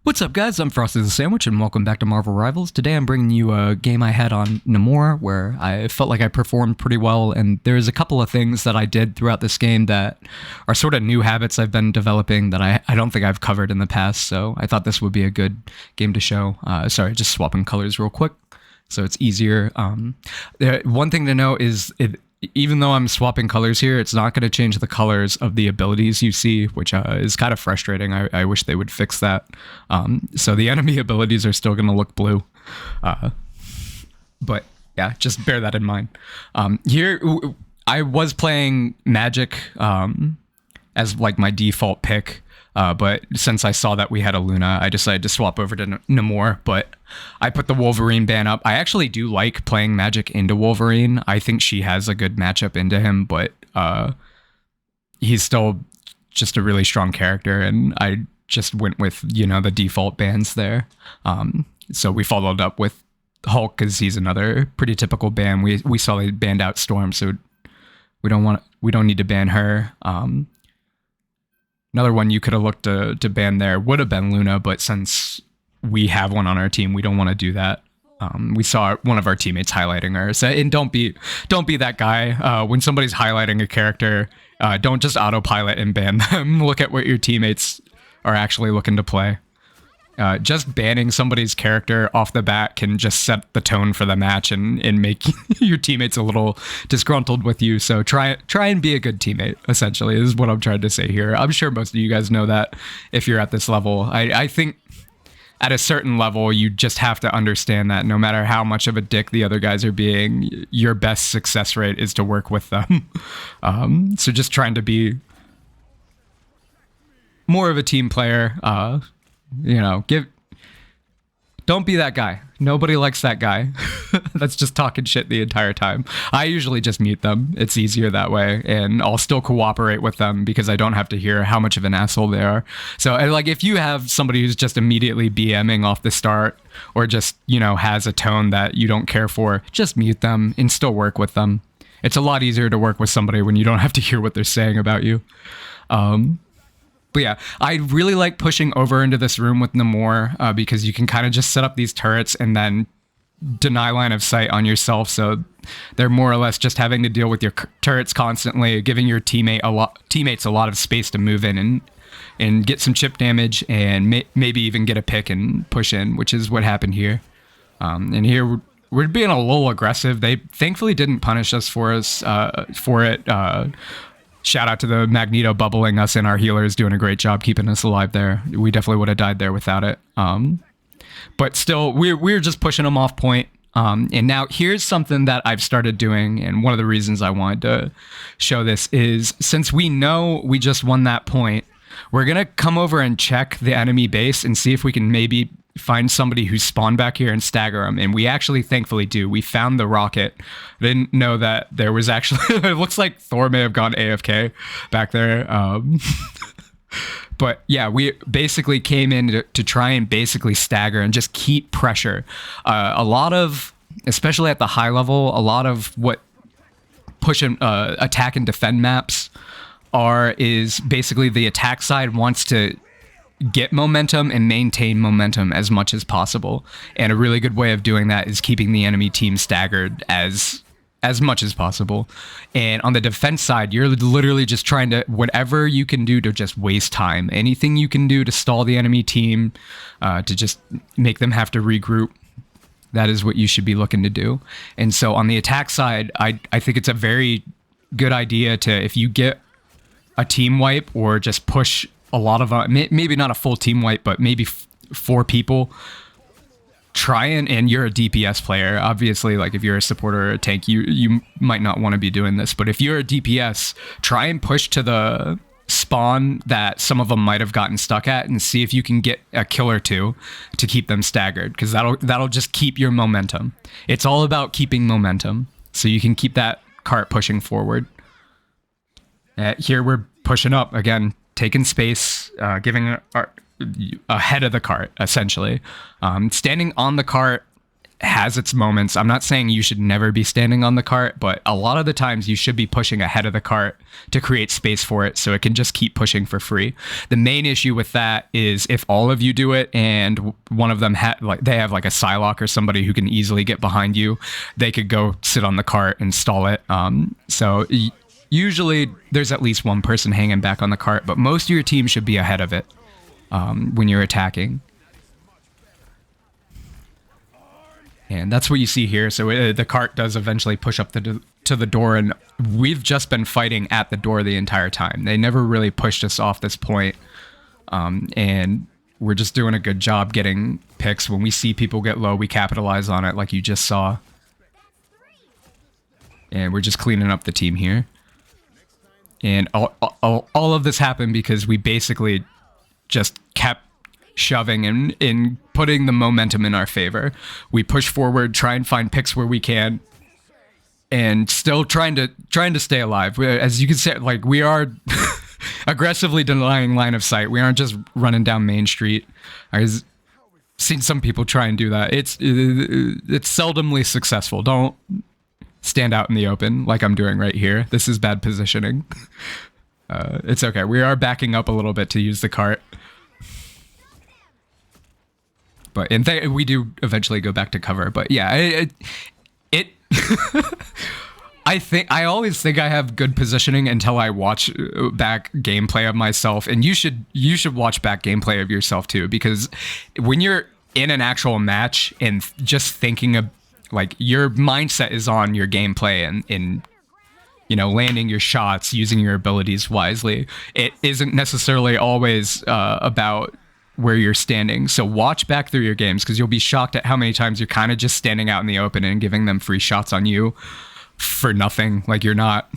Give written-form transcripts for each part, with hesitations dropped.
What's up, guys? I'm Frosty the Sandwich, and welcome back to Marvel Rivals. Today I'm bringing you a game I had on Namor, where I felt like I performed pretty well, and there's a couple of things that I did throughout this game that are sort of new habits I've been developing that I don't think I've covered in the past, so I thought this would be a good game to show. Sorry, just swapping colors real quick, so it's easier. One thing to know is even though I'm swapping colors here, it's not going to change the colors of the abilities you see, which is kind of frustrating. I wish they would fix that. So the enemy abilities are still going to look blue. But yeah, just bear that in mind. Here, I was playing Magic as like my default pick. But since I saw that we had a Luna, I decided to swap over to Namor, but I put the Wolverine ban up. I actually do like playing Magic into Wolverine. I think she has a good matchup into him, but he's still just a really strong character, and I just went with, the default bans there. So we followed up with Hulk because he's another pretty typical ban. We saw they banned out Storm, so we don't need to ban her. Another one you could have looked to ban there would have been Luna, but since we have one on our team, we don't want to do that. We saw one of our teammates highlighting her, so, and don't be that guy. When somebody's highlighting a character, don't just autopilot and ban them. Look at what your teammates are actually looking to play. Just banning somebody's character off the bat can just set the tone for the match and make your teammates a little disgruntled with you. So try and be a good teammate, essentially, is what I'm trying to say here. I'm sure most of you guys know that if you're at this level. I think at a certain level, you just have to understand that no matter how much of a dick the other guys are being, your best success rate is to work with them. So just trying to be more of a team player, don't be that guy. Nobody likes that guy that's just talking shit the entire time. I usually just mute them. It's easier that way, and I'll still cooperate with them because I don't have to hear how much of an asshole they are. So, like, if you have somebody who's just immediately BMing off the start, or just, has a tone that you don't care for, just mute them and still work with them. It's a lot easier to work with somebody when you don't have to hear what they're saying about you. But yeah, I really like pushing over into this room with Namor because you can kind of just set up these turrets and then deny line of sight on yourself. So they're more or less just having to deal with your turrets constantly, giving your teammates a lot of space to move in and get some chip damage and maybe even get a pick and push in, which is what happened here. And here we're being a little aggressive. They thankfully didn't punish us for it. Shout out to the Magneto bubbling us, and our healers doing a great job keeping us alive there. We definitely would have died there without it. But still, we're just pushing them off point. And now here's something that I've started doing, and one of the reasons I wanted to show this is, since we know we just won that point, we're going to come over and check the enemy base and see if we can maybe find somebody who's spawned back here and stagger them. And we actually thankfully do. We found the rocket. I didn't know that there was actually... It looks like Thor may have gone AFK back there. But yeah, we basically came in to try and basically stagger and just keep pressure. A lot of, especially at the high level, a lot of what push and attack and defend maps is basically the attack side wants to get momentum and maintain momentum as much as possible. And a really good way of doing that is keeping the enemy team staggered as much as possible. And on the defense side, you're literally just trying to, whatever you can do to just waste time, anything you can do to stall the enemy team, to just make them have to regroup. That is what you should be looking to do. And so on the attack side, I think it's a very good idea to, if you get a team wipe or just push a lot of, maybe not a full team wipe, but maybe 4 people, try and you're a DPS player. Obviously, like if you're a supporter or a tank, you might not want to be doing this, but if you're a DPS, try and push to the spawn that some of them might have gotten stuck at and see if you can get a kill or two to keep them staggered, because that'll just keep your momentum. It's all about keeping momentum, so you can keep that cart pushing forward. Here we're pushing up again, taking space, giving ahead of the cart, essentially. Standing on the cart has its moments. I'm not saying you should never be standing on the cart, but a lot of the times you should be pushing ahead of the cart to create space for it so it can just keep pushing for free. The main issue with that is if all of you do it and one of them they have like a Psylocke or somebody who can easily get behind you, they could go sit on the cart and stall it. So usually there's at least one person hanging back on the cart, but most of your team should be ahead of it when you're attacking. And that's what you see here. So the cart does eventually push up to the door, and we've just been fighting at the door the entire time. They never really pushed us off this point, and we're just doing a good job getting picks. When we see people get low, we capitalize on it like you just saw. And we're just cleaning up the team here. And all of this happened because we basically just kept shoving and putting the momentum in our favor. We push forward, try and find picks where we can, and still trying to stay alive. As you can see, like, we are aggressively denying line of sight. We aren't just running down Main Street. I've seen some people try and do that. It's seldomly successful. Don't stand out in the open like I'm doing right here. This is bad positioning. It's okay. We are backing up a little bit to use the cart. But we do eventually go back to cover. But yeah, it I always think I have good positioning until I watch back gameplay of myself. And you should watch back gameplay of yourself too, because when you're in an actual match and just thinking of, like, your mindset is on your gameplay and you know, landing your shots, using your abilities wisely. It isn't necessarily always about where you're standing. So watch back through your games, because you'll be shocked at how many times you're kind of just standing out in the open and giving them free shots on you for nothing. Like, you're not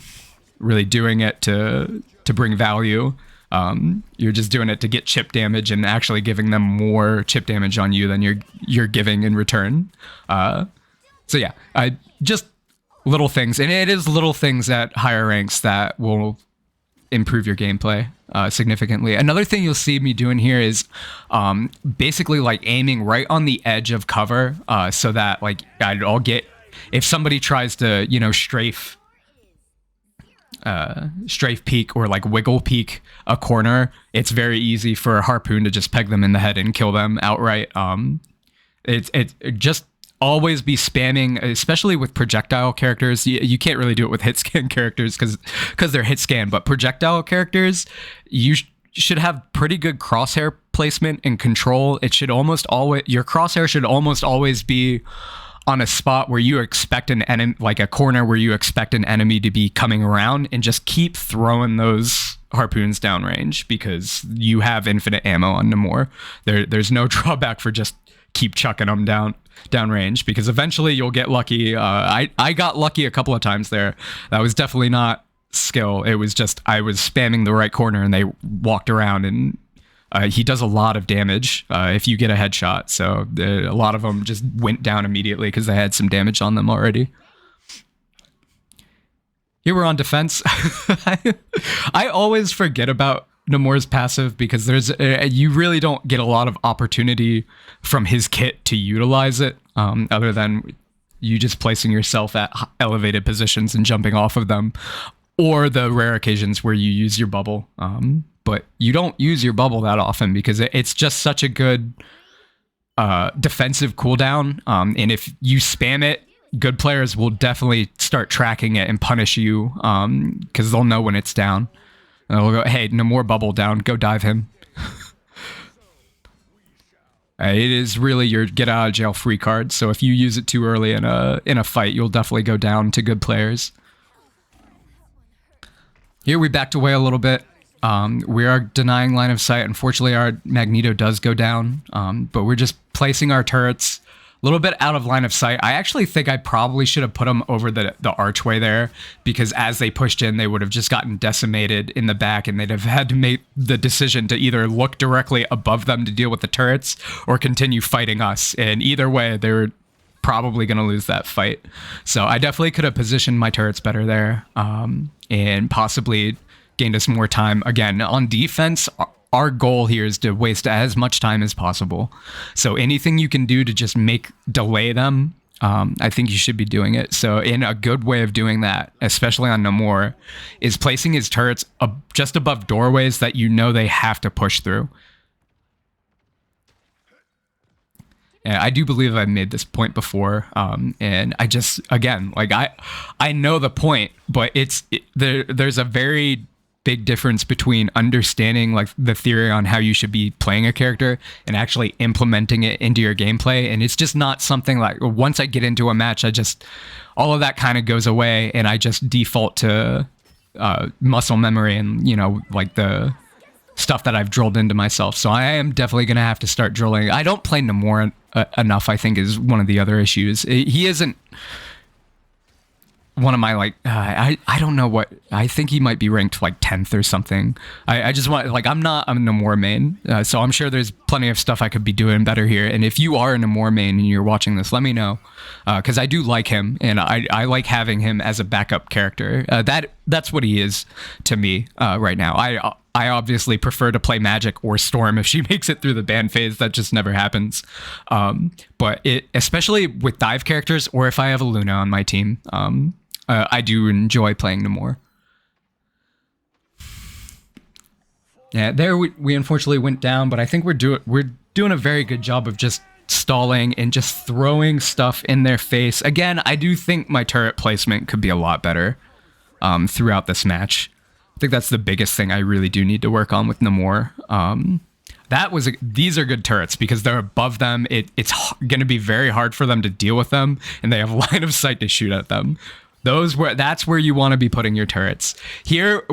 really doing it to bring value. You're just doing it to get chip damage and actually giving them more chip damage on you than you're giving in return. So yeah, just little things, and it is little things at higher ranks that will improve your gameplay significantly. Another thing you'll see me doing here is basically like aiming right on the edge of cover, so that, like, I'll get, if somebody tries to, you know, strafe peek or like wiggle peek a corner, it's very easy for a harpoon to just peg them in the head and kill them outright. It just always be spamming, especially with projectile characters. You can't really do it with hit scan characters because they're hit scan, but projectile characters, you should have pretty good crosshair placement and control. It should almost always, your crosshair should almost always be on a spot where you expect an enemy, like a corner where you expect an enemy to be coming around, and just keep throwing those harpoons downrange, because you have infinite ammo on Namor. There's no drawback for just keep chucking them downrange, because eventually you'll get lucky. I got lucky a couple of times there. That was definitely not skill. It was just I was spamming the right corner and they walked around, and he does a lot of damage if you get a headshot. So a lot of them just went down immediately because they had some damage on them already. Here we're on defense. I always forget about Namor's passive, because you really don't get a lot of opportunity from his kit to utilize it, other than you just placing yourself at elevated positions and jumping off of them, or the rare occasions where you use your bubble. But you don't use your bubble that often because it's just such a good defensive cooldown. And if you spam it, good players will definitely start tracking it and punish you, because they'll know when it's down. And they'll go, hey, Namor bubble down, go dive him. It is really your get out of jail free card. So if you use it too early in a fight, you'll definitely go down to good players. Here we backed away a little bit. We are denying line of sight. Unfortunately, our Magneto does go down, but we're just placing our turrets a little bit out of line of sight. I actually think I probably should have put them over the archway there, because as they pushed in, they would have just gotten decimated in the back, and they'd have had to make the decision to either look directly above them to deal with the turrets or continue fighting us. And either way, they were probably going to lose that fight. So I definitely could have positioned my turrets better there, and possibly gained us more time. Again, on defense, our goal here is to waste as much time as possible. So anything you can do to just delay them, I think you should be doing it. So in a good way of doing that, especially on Namor, is placing his turrets just above doorways that you know they have to push through. And I do believe I've made this point before, and I just, again, like I know the point, but there's a very big difference between understanding like the theory on how you should be playing a character and actually implementing it into your gameplay. And it's just not something like, once I get into a match, all of that kind of goes away, and I just default to muscle memory and, you know, like the stuff that I've drilled into myself. So I am definitely going to have to start drilling. I don't play Namor enough, I think, is one of the other issues. He isn't one of my, like, I don't know what, I think he might be ranked like 10th or something. I just want, like, I'm a Namor main, so I'm sure there's plenty of stuff I could be doing better here. And if you are a Namor main and you're watching this, let me know, because I do like him, and I like having him as a backup character. That's what he is to me right now. I obviously prefer to play Magic or Storm if she makes it through the ban phase. That just never happens. But especially with dive characters, or if I have a Luna on my team, I do enjoy playing Namor. Yeah, there we unfortunately went down, but I think we're doing a very good job of just stalling and just throwing stuff in their face. Again, I do think my turret placement could be a lot better throughout this match. I think that's the biggest thing I really do need to work on with Namor. These are good turrets because they're above them. It's going to be very hard for them to deal with them, and they have line of sight to shoot at them. That's where you want to be putting your turrets. Here,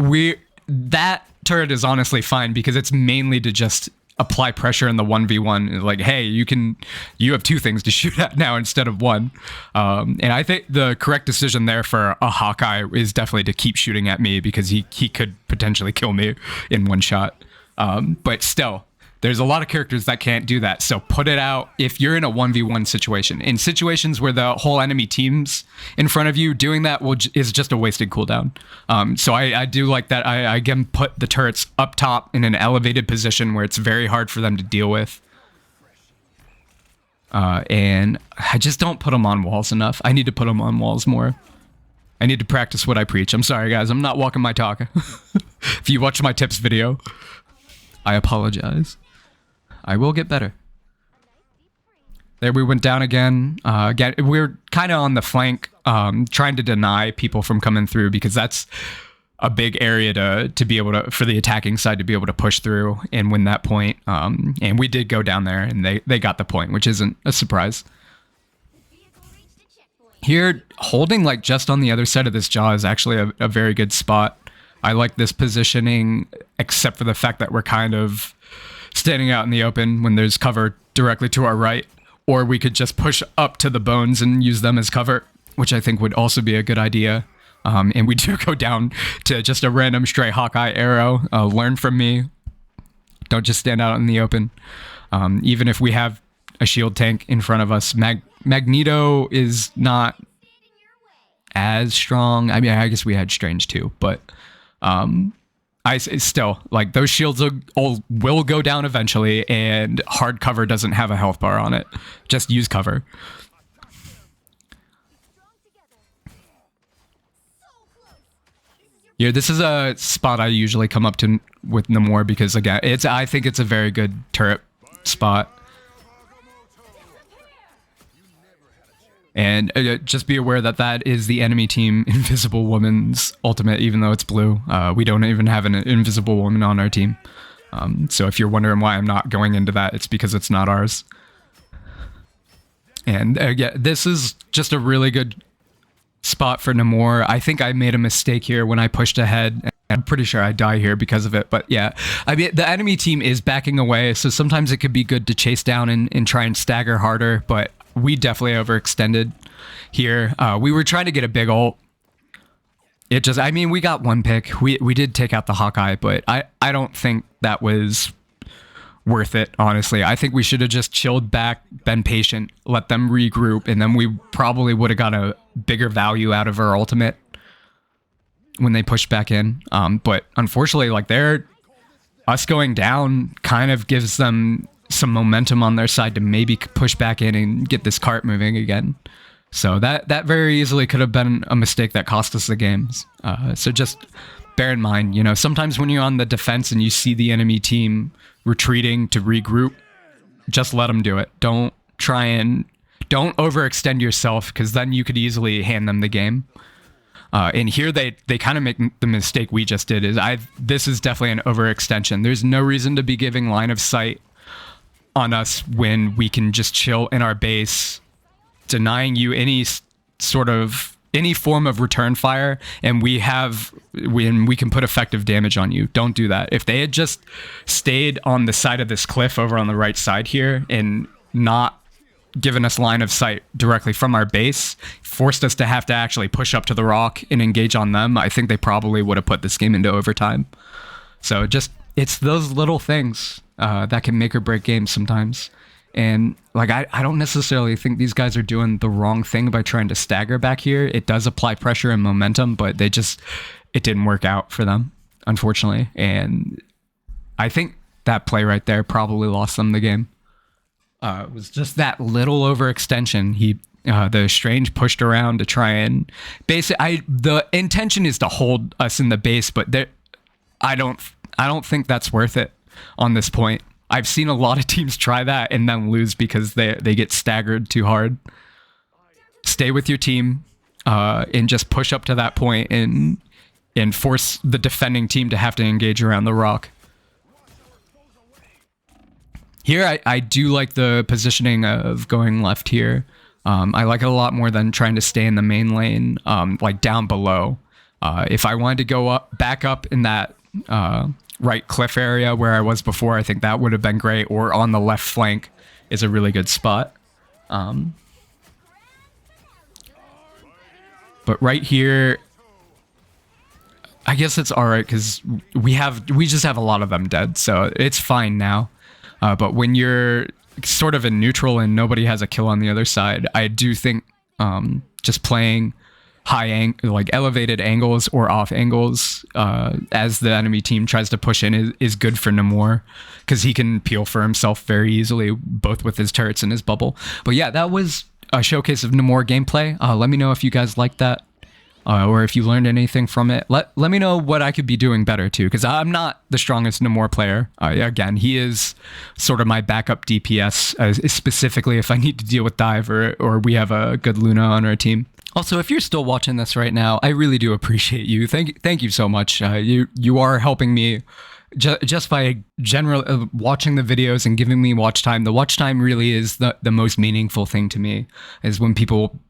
that turret is honestly fine because it's mainly to just apply pressure in the 1v1. Like, hey, you have two things to shoot at now instead of one. And I think the correct decision there for a Hawkeye is definitely to keep shooting at me because he could potentially kill me in one shot. But still, there's a lot of characters that can't do that. So put it out if you're in a 1v1 situation. In situations where the whole enemy team's in front of you, doing that is just a wasted cooldown. So I do like that. I again put the turrets up top in an elevated position where it's very hard for them to deal with. And I just don't put them on walls enough. I need to put them on walls more. I need to practice what I preach. I'm sorry, guys. I'm not walking my talk. If you watch my tips video, I apologize. I will get better. There we went down again. Again, we're kind of on the flank, trying to deny people from coming through because that's a big area to be able to, for the attacking side to be able to push through and win that point. And we did go down there and they got the point, which isn't a surprise. Here, holding like just on the other side of this jaw is actually a very good spot. I like this positioning, except for the fact that we're kind of standing out in the open when there's cover directly to our right, or we could just push up to the bones and use them as cover, which I think would also be a good idea. And we do go down to just a random stray Hawkeye arrow. Learn from me. Don't just stand out in the open. Even if we have a shield tank in front of us, Magneto is not as strong. I mean, I guess we had Strange too, but I still, like, those shields will go down eventually, and hard cover doesn't have a health bar on it. Just use cover. Yeah, this is a spot I usually come up to with Namor because, again, I think it's a very good turret spot. And just be aware that is the enemy team Invisible Woman's ultimate, even though it's blue. We don't even have an Invisible Woman on our team. So if you're wondering why I'm not going into that, it's because it's not ours. And yeah, this is just a really good spot for Namor. I think I made a mistake here when I pushed ahead. I'm pretty sure I die here because of it. But yeah, I mean, the enemy team is backing away. So sometimes it could be good to chase down and try and stagger harder. But we definitely overextended here. We were trying to get a big ult. I mean, we got one pick. We did take out the Hawkeye, but I don't think that was worth it, honestly. I think we should have just chilled back, been patient, let them regroup, and then we probably would have got a bigger value out of our ultimate when they pushed back in. But unfortunately, like, us going down kind of gives them some momentum on their side to maybe push back in and get this cart moving again. So that very easily could have been a mistake that cost us the games. So just bear in mind, you know, sometimes when you're on the defense and you see the enemy team retreating to regroup, just let them do it. Don't overextend yourself, because then you could easily hand them the game. And here they kind of make the mistake we just did. This is definitely an overextension. There's no reason to be giving line of sight on us when we can just chill in our base, denying you any form of return fire, and we can put effective damage on you. Don't do that. If they had just stayed on the side of this cliff over on the right side here and not given us line of sight directly from our base, forced us to have to actually push up to the rock and engage on them, I think they probably would have put this game into overtime. So it's those little things that can make or break games sometimes. And like, I don't necessarily think these guys are doing the wrong thing by trying to stagger back here. It does apply pressure and momentum, but it didn't work out for them, unfortunately. And I think that play right there probably lost them the game. It was just that little overextension. The Strange pushed around to try and the intention is to hold us in the base, but I don't think that's worth it on this point. I've seen a lot of teams try that and then lose because they get staggered too hard. Stay with your team and just push up to that point and force the defending team to have to engage around the rock. Here, I do like the positioning of going left here. I like it a lot more than trying to stay in the main lane, like down below. If I wanted to go back up in that right cliff area where I was before, I think that would have been great. Or on the left flank is a really good spot. But right here, I guess it's all right because we just have a lot of them dead, so it's fine now. But when you're sort of in neutral and nobody has a kill on the other side, I do think just playing like elevated angles or off angles as the enemy team tries to push in is good for Namor, because he can peel for himself very easily, both with his turrets and his bubble. But yeah, that was a showcase of Namor gameplay. Let me know if you guys liked that. Or if you learned anything from it. Let me know what I could be doing better too, because I'm not the strongest Namor player. Again, he is sort of my backup DPS, specifically if I need to deal with dive or we have a good Luna on our team. Also, if you're still watching this right now, I really do appreciate you. Thank you so much. You are helping me just by watching the videos and giving me watch time. The watch time really is the most meaningful thing to me, is when people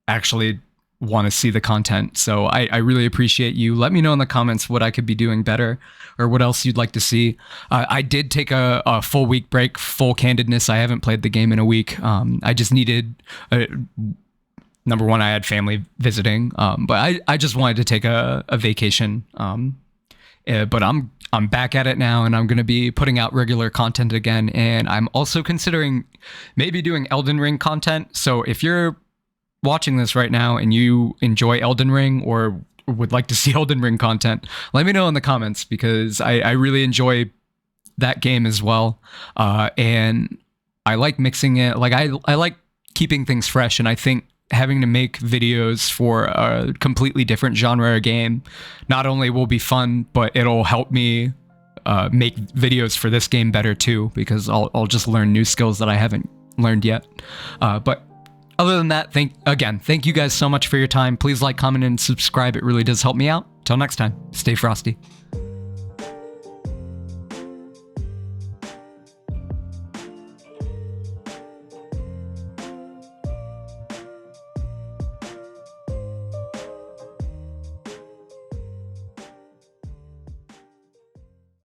actually want to see the content. So I really appreciate you. Let me know in the comments what I could be doing better or what else you'd like to see. I did take a full week break, full candidness. I haven't played the game in a week. I just needed, number one, I had family visiting, but I just wanted to take a vacation. But I'm back at it now, and I'm going to be putting out regular content again. And I'm also considering maybe doing Elden Ring content. So if you're watching this right now and you enjoy Elden Ring or would like to see Elden Ring content, let me know in the comments, because I really enjoy that game as well. And I like mixing it. Like I like keeping things fresh, and I think having to make videos for a completely different genre of game not only will be fun, but it'll help me make videos for this game better too, because I'll just learn new skills that I haven't learned yet. But other than that, thank you guys so much for your time. Please like, comment, and subscribe. It really does help me out. Till next time, stay frosty.